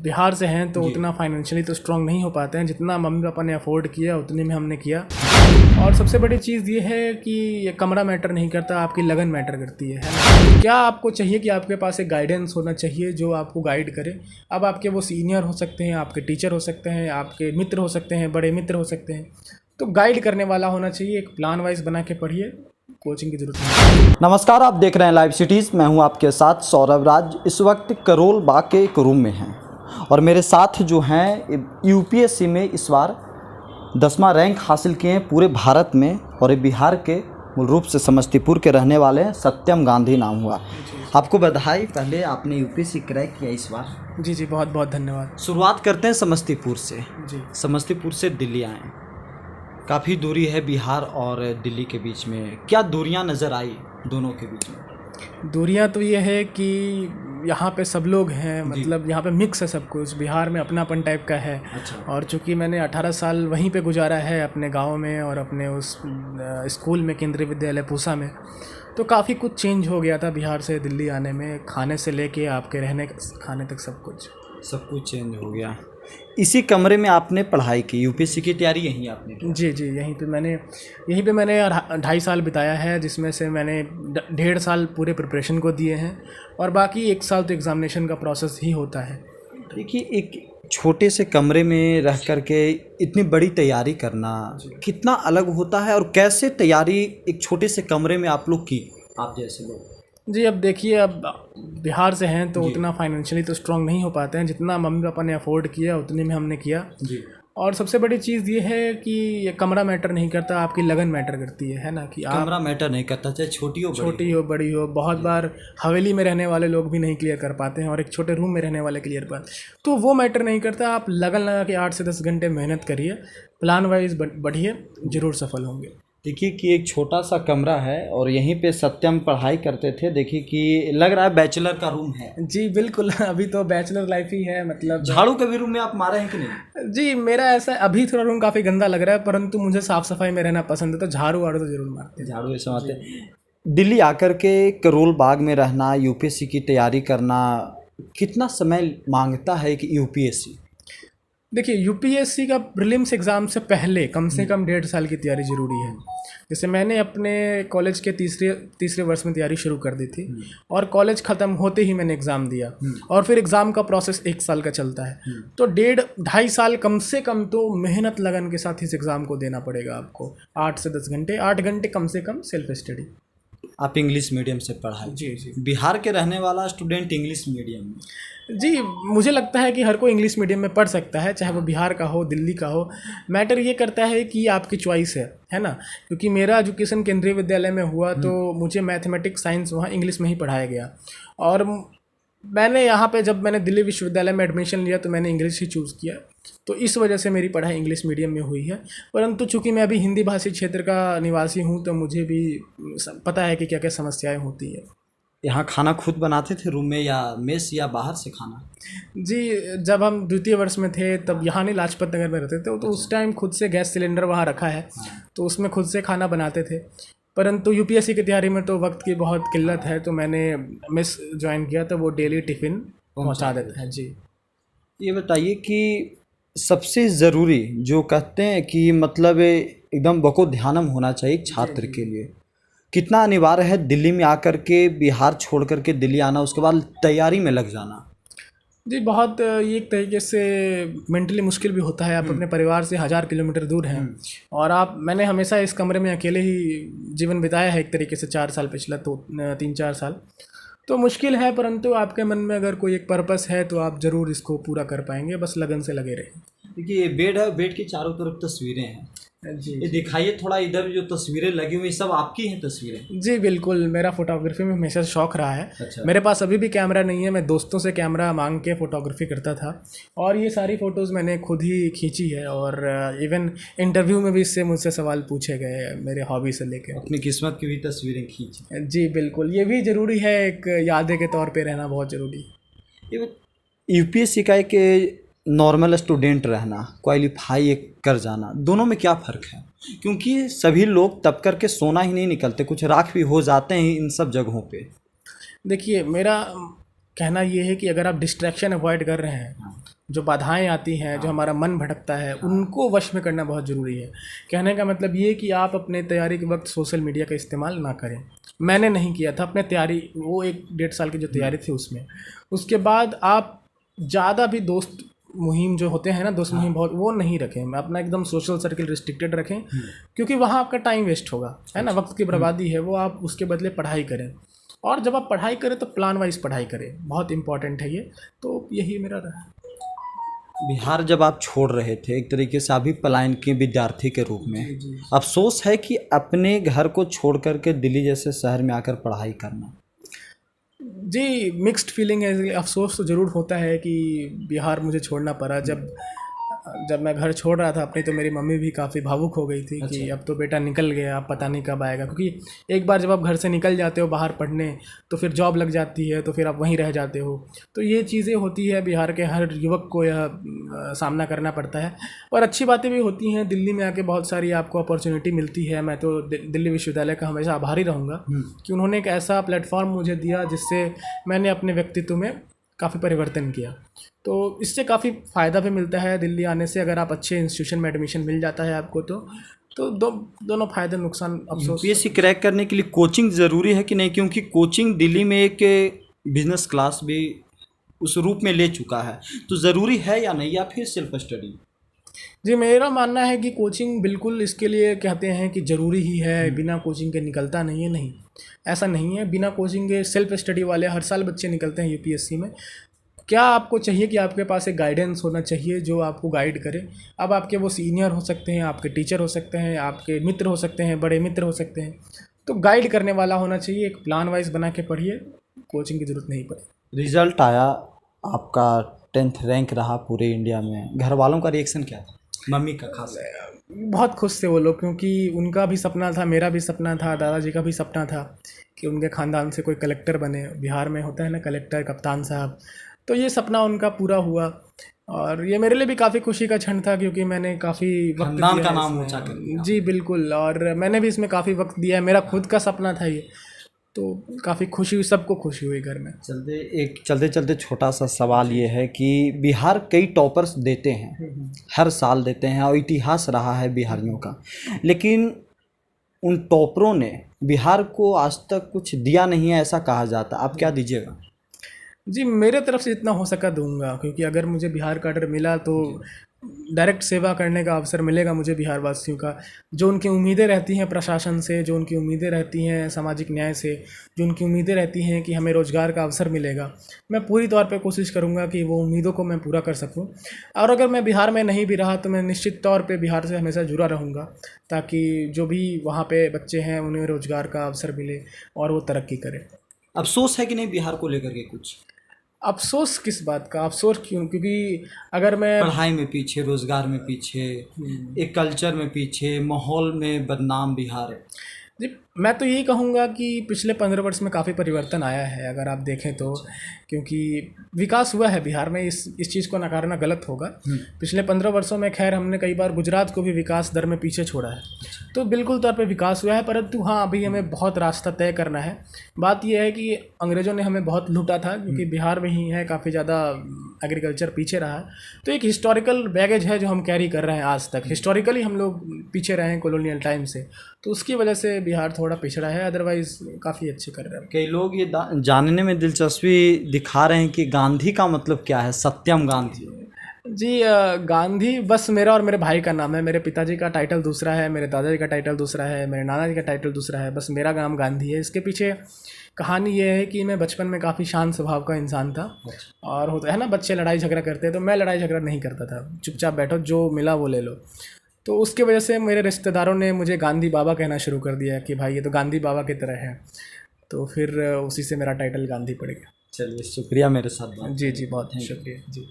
बिहार से हैं तो उतना फाइनेंशियली तो स्ट्रांग नहीं हो पाते हैं, जितना मम्मी पापा ने अफोर्ड किया उतने में हमने किया। और सबसे बड़ी चीज़ ये है कि ये कमरा मैटर नहीं करता, आपकी लगन मैटर करती है ना। क्या आपको चाहिए कि आपके पास एक गाइडेंस होना चाहिए जो आपको गाइड करे। अब आपके वो सीनियर हो सकते हैं, आपके टीचर हो सकते हैं, आपके मित्र हो सकते हैं, बड़े मित्र हो सकते हैं, तो गाइड करने वाला होना चाहिए। एक प्लान वाइज बना के पढ़िए, कोचिंग की जरूरत नहीं। नमस्कार, आप देख रहे हैं लाइव सिटीज़। मैं हूं आपके साथ सौरभ राज। इस वक्त करोल बाग के एक रूम में हैं और मेरे साथ जो हैं यूपीएससी में इस बार 10वां रैंक हासिल किए हैं पूरे भारत में, और ये बिहार के मूल रूप से समस्तीपुर के रहने वाले हैं। सत्यम गांधी नाम हुआ। आपको बधाई, पहले आपने यूपीएससी क्रैक किया इस बार। जी जी, बहुत बहुत धन्यवाद। शुरुआत करते हैं समस्तीपुर से। जी, समस्तीपुर से दिल्ली आए, काफ़ी दूरी है बिहार और दिल्ली के बीच में। क्या दूरियां नज़र आई दोनों के बीच में? दूरियां तो ये है कि यहाँ पे सब लोग हैं, मतलब यहाँ पे मिक्स है सब कुछ। बिहार में अपनापन टाइप का है। अच्छा। और चूँकि मैंने 18 साल वहीं पे गुजारा है अपने गांव में और अपने उस स्कूल में, केंद्रीय विद्यालय पूसा में, तो काफ़ी कुछ चेंज हो गया था बिहार से दिल्ली आने में। खाने से लेके आपके रहने खाने तक सब कुछ चेंज हो गया। इसी कमरे में आपने पढ़ाई की, यूपीएससी की तैयारी यहीं आपने की? जी जी, यहीं पे मैंने 2.5 साल बिताया है, जिसमें से मैंने 1.5 साल पूरे प्रिपरेशन को दिए हैं और बाकी 1 साल तो एग्ज़ामिनेशन का प्रोसेस ही होता है। देखिए, एक छोटे से कमरे में रह कर के इतनी बड़ी तैयारी करना कितना अलग होता है, और कैसे तैयारी एक छोटे से कमरे में आप लोग की, आप जैसे लोग? जी, अब देखिए, अब बिहार से हैं तो उतना फाइनेंशियली तो स्ट्रांग नहीं हो पाते हैं, जितना मम्मी पापा ने अफोर्ड किया उतने में हमने किया। जी। और सबसे बड़ी चीज़ ये है कि ये कमरा मैटर नहीं करता, आपकी लगन मैटर करती है ना। कि आप कमरा मैटर नहीं करता, चाहे छोटी हो बड़ी हो। बहुत बार हवेली में रहने वाले लोग भी नहीं क्लियर कर पाते हैं और एक छोटे रूम में रहने वाले क्लियर पाते, तो वो मैटर नहीं करता। आप लगन लगा के 8 से 10 घंटे मेहनत करिए, प्लान वाइज बढ़िए, ज़रूर सफल होंगे। देखिए कि एक छोटा सा कमरा है और यहीं पे सत्यम पढ़ाई करते थे। देखिए कि लग रहा है बैचलर का रूम है। जी बिल्कुल, अभी तो बैचलर लाइफ ही है। मतलब झाड़ू के भी रूम में आप मारे हैं कि नहीं? जी, मेरा ऐसा अभी थोड़ा रूम काफ़ी गंदा लग रहा है, परंतु मुझे साफ़ सफाई में रहना पसंद है, तो झाड़ू वाड़ू तो जरूर मारते हैं। झाड़ू ऐसे मारते हैं। दिल्ली आकर के करोल बाग में रहना, यूपीएससी की तैयारी करना कितना समय मांगता है कि यूपीएससी? देखिए, यूपीएससी का प्रीलिम्स एग्ज़ाम से पहले कम से कम 1.5 साल की तैयारी ज़रूरी है। जैसे मैंने अपने कॉलेज के तीसरे वर्ष में तैयारी शुरू कर दी थी और कॉलेज ख़त्म होते ही मैंने एग्ज़ाम दिया, और फिर एग्ज़ाम का प्रोसेस 1 साल का चलता है। तो 1.5-2.5 साल कम से कम तो मेहनत लगन के साथ इस एग्ज़ाम को देना पड़ेगा आपको। 8 से 10 घंटे, 8 घंटे कम से कम सेल्फ स्टडी। आप इंग्लिश मीडियम से पढ़ाई? जी जी। बिहार के रहने वाला स्टूडेंट इंग्लिश मीडियम में? जी, मुझे लगता है कि हर कोई इंग्लिश मीडियम में पढ़ सकता है, चाहे वो बिहार का हो, दिल्ली का हो। मैटर ये करता है कि आपकी चॉइस है ना। क्योंकि मेरा एजुकेशन केंद्रीय विद्यालय में हुआ, तो मुझे मैथमेटिक्स, साइंस वहाँ इंग्लिश में ही पढ़ाया गया। और मैंने यहाँ पे जब मैंने दिल्ली विश्वविद्यालय में एडमिशन लिया तो मैंने इंग्लिश ही चूज़ किया, तो इस वजह से मेरी पढ़ाई इंग्लिश मीडियम में हुई है। परंतु चूँकि मैं अभी हिंदी भाषी क्षेत्र का निवासी हूँ, तो मुझे भी पता है कि क्या क्या समस्याएँ होती है। यहाँ खाना खुद बनाते थे रूम में, या मेस, या बाहर से खाना? जी, जब हम द्वितीय वर्ष में थे तब यहाँ नहीं, लाजपत नगर में रहते थे, तो उस टाइम खुद से गैस सिलेंडर वहाँ रखा है, तो उसमें खुद से खाना बनाते थे। परंतु यूपीएससी की तैयारी में तो वक्त की बहुत किल्लत है, तो मैंने मेस ज्वाइन किया, तो वो डेली टिफ़िन पहुँचा देता है। जी, ये बताइए कि सबसे ज़रूरी जो कहते हैं कि मतलब एकदम बको ध्यानम होना चाहिए एक छात्र के लिए, कितना अनिवार्य है दिल्ली में आकर के, बिहार छोड़ कर के दिल्ली आना, उसके बाद तैयारी में लग जाना? जी, बहुत ये एक तरीके से मेंटली मुश्किल भी होता है। आप अपने परिवार से 1000 किलोमीटर दूर हैं और मैंने हमेशा इस कमरे में अकेले ही जीवन बिताया है एक तरीके से, 4 साल, पिछला तो 3-4 साल। तो मुश्किल है, परंतु आपके मन में अगर कोई एक पर्पस है तो आप ज़रूर इसको पूरा कर पाएंगे, बस लगन से लगे रहें। देखिए, ये बेड है, बेड के चारों तरफ तस्वीरें हैं। जी, ये दिखाइए थोड़ा, इधर जो तस्वीरें लगी हुई सब आपकी हैं तस्वीरें? जी बिल्कुल, मेरा फोटोग्राफी में हमेशा शौक़ रहा है। अच्छा। मेरे पास अभी भी कैमरा नहीं है, मैं दोस्तों से कैमरा मांग के फ़ोटोग्राफी करता था, और ये सारी फ़ोटोज़ मैंने खुद ही खींची है। और इवन इंटरव्यू में भी इससे मुझसे सवाल पूछे गए मेरे हॉबी से लेकर। अपनी किस्मत की भी तस्वीरें खींची? जी बिल्कुल, ये भी ज़रूरी है, एक यादें के तौर पर रहना बहुत ज़रूरी है। यूपीएससी का एक नॉर्मल स्टूडेंट रहना, क्वालिफाई कर जाना, दोनों में क्या फ़र्क है? क्योंकि सभी लोग तब करके सोना ही नहीं निकलते, कुछ राख भी हो जाते हैं इन सब जगहों पे। देखिए, मेरा कहना ये है कि अगर आप डिस्ट्रैक्शन अवॉइड कर रहे हैं जो बाधाएं आती हैं, जो हमारा मन भटकता है, उनको वश में करना बहुत ज़रूरी है। कहने का मतलब ये कि आप अपने तैयारी के वक्त सोशल मीडिया का इस्तेमाल ना करें। मैंने नहीं किया था अपने तैयारी, वो 1-1.5 साल की जो तैयारी थी उसमें। उसके बाद आप ज़्यादा भी दोस्त मुहिम जो होते हैं ना, दोस्त मुहिम बहुत वो नहीं रखें। मैं अपना एकदम सोशल सर्किल रिस्ट्रिक्टेड रखें, क्योंकि वहाँ आपका टाइम वेस्ट होगा, है ना, वक्त की बर्बादी है वो। आप उसके बदले पढ़ाई करें, और जब आप पढ़ाई करें तो प्लान वाइज पढ़ाई करें, बहुत इंपॉर्टेंट है ये। तो यही मेरा रहा। बिहार जब आप छोड़ रहे थे, एक तरीके से अभी पलायन के विद्यार्थी के रूप में, अफसोस है कि अपने घर को छोड़ करके दिल्ली जैसे शहर में आकर पढ़ाई करना? जी, मिक्स्ड फीलिंग है। अफसोस तो ज़रूर होता है कि बिहार मुझे छोड़ना पड़ा। जब मैं घर छोड़ रहा था अपने, तो मेरी मम्मी भी काफ़ी भावुक हो गई थी कि अब तो बेटा निकल गया, अब पता नहीं कब आएगा। क्योंकि एक बार जब आप घर से निकल जाते हो बाहर पढ़ने, तो फिर जॉब लग जाती है, तो फिर आप वहीं रह जाते हो। तो ये चीज़ें होती है, बिहार के हर युवक को यह सामना करना पड़ता है। और अच्छी बातें भी होती हैं, दिल्ली में आके बहुत सारी आपको अपॉर्चुनिटी मिलती है। मैं तो दिल्ली विश्वविद्यालय का हमेशा आभारी रहूँगा कि उन्होंने एक ऐसा प्लेटफॉर्म मुझे दिया जिससे मैंने अपने व्यक्तित्व में काफ़ी परिवर्तन किया। तो इससे काफ़ी फ़ायदा भी मिलता है दिल्ली आने से। अगर आप अच्छे इंस्टीट्यूशन में एडमिशन मिल जाता है आपको, तो दोनों फ़ायदे नुकसान। अफसोस यूपीएससी क्रैक करने के लिए कोचिंग ज़रूरी है कि नहीं? क्योंकि कोचिंग दिल्ली में एक बिजनेस क्लास भी उस रूप में ले चुका है, तो ज़रूरी है या नहीं, या फिर सेल्फ स्टडी? जी, मेरा मानना है कि कोचिंग बिल्कुल इसके लिए कहते हैं कि ज़रूरी ही है, बिना कोचिंग के निकलता नहीं है। नहीं, ऐसा नहीं है। बिना कोचिंग के सेल्फ स्टडी वाले हर साल बच्चे निकलते हैं यूपीएससी में। क्या आपको चाहिए कि आपके पास एक गाइडेंस होना चाहिए जो आपको गाइड करे। अब आपके वो सीनियर हो सकते हैं, आपके टीचर हो सकते हैं, आपके मित्र हो सकते हैं, बड़े मित्र हो सकते हैं। तो गाइड करने वाला होना चाहिए। एक प्लान वाइज बना के पढ़िए, कोचिंग की ज़रूरत नहीं पड़े। रिजल्ट आया, आपका 10th रैंक रहा पूरे इंडिया में, घर वालों का रिएक्शन क्या था? मम्मी का खास? बहुत खुश थे वो लोग, क्योंकि उनका भी सपना था, मेरा भी सपना था, दादाजी का भी सपना था कि उनके ख़ानदान से कोई कलेक्टर बने। बिहार में होता है ना कलेक्टर, कप्तान साहब। तो ये सपना उनका पूरा हुआ, और ये मेरे लिए भी काफ़ी खुशी का क्षण था, क्योंकि मैंने काफ़ी वक्त खानदान दिया का है नाम इसमें। ऊंचा कर दिया। जी बिल्कुल, और मैंने भी इसमें काफ़ी वक्त दिया है। मेरा खुद का सपना था ये, तो काफ़ी खुशी हुई, सबको खुशी हुई घर में। चलते चलते छोटा सा सवाल ये है कि बिहार कई टॉपर्स देते हैं, हर साल देते हैं, और इतिहास रहा है बिहारियों का, लेकिन उन टॉपरों ने बिहार को आज तक कुछ दिया नहीं है, ऐसा कहा जाता। आप क्या दीजिएगा? जी, मेरे तरफ से जितना हो सका दूंगा, क्योंकि अगर मुझे बिहार का ऑर्डर मिला तो डायरेक्ट सेवा करने का अवसर मिलेगा मुझे बिहार वासियों का। जो उनकी उम्मीदें रहती हैं प्रशासन से, जो उनकी उम्मीदें रहती हैं सामाजिक न्याय से, जो उनकी उम्मीदें रहती हैं कि हमें रोज़गार का अवसर मिलेगा, मैं पूरी तौर पे कोशिश करूँगा कि वो उम्मीदों को मैं पूरा कर सकूँ। और अगर मैं बिहार में नहीं भी रहा तो मैं निश्चित तौर पे बिहार से हमेशा जुड़ा रहूँगा, ताकि जो भी वहाँ पे बच्चे हैं उन्हें रोज़गार का अवसर मिले और वो तरक्की करें। अफसोस है कि नहीं बिहार को लेकर के कुछ? अफसोस किस बात का? अफसोस क्यों? क्योंकि अगर मैं पढ़ाई में पीछे, रोजगार में पीछे, एक कल्चर में पीछे, माहौल में बदनाम बिहार। जी, मैं तो यही कहूँगा कि पिछले 15 वर्ष में काफ़ी परिवर्तन आया है अगर आप देखें तो, क्योंकि विकास हुआ है बिहार में। इस चीज़ को नकारना गलत होगा। पिछले 15 वर्षों में खैर हमने कई बार गुजरात को भी विकास दर में पीछे छोड़ा है, तो बिल्कुल तौर पे विकास हुआ है। परंतु हाँ, अभी हमें बहुत रास्ता तय करना है। बात यह है कि अंग्रेज़ों ने हमें बहुत लूटा था, क्योंकि बिहार में ही है काफ़ी ज़्यादा एग्रीकल्चर पीछे रहा है। तो एक हिस्टोरिकल बैगेज है जो हम कैरी कर रहे हैं आज तक। हिस्टोरिकली हम लोग पीछे रहे हैं कॉलोनियल टाइम से, तो उसकी वजह से बिहार थोड़ा पिछड़ा है। अदरवाइज़ काफ़ी अच्छे कर रहे हैं। कई लोग ये जानने में दिलचस्पी दिखा रहे हैं कि गांधी का मतलब क्या है, सत्यम गांधी। जी, गांधी बस मेरा और मेरे भाई का नाम है। मेरे पिताजी का टाइटल दूसरा है, मेरे दादाजी का टाइटल दूसरा है, मेरे नाना जी का टाइटल दूसरा है, बस मेरा नाम गांधी है। इसके पीछे कहानी ये है कि मैं बचपन में काफ़ी शांत स्वभाव का इंसान था, और होता है ना बच्चे लड़ाई झगड़ा करते हैं, तो मैं लड़ाई झगड़ा नहीं करता था। चुपचाप बैठो, जो मिला वो ले लो। तो उसकी वजह से मेरे रिश्तेदारों ने मुझे गांधी बाबा कहना शुरू कर दिया कि भाई ये तो गांधी बाबा की तरह है। तो फिर उसी से मेरा टाइटल गांधी पड़ गया। चलिए, शुक्रिया मेरे साथ बात। जी जी, बहुत शुक्रिया जी।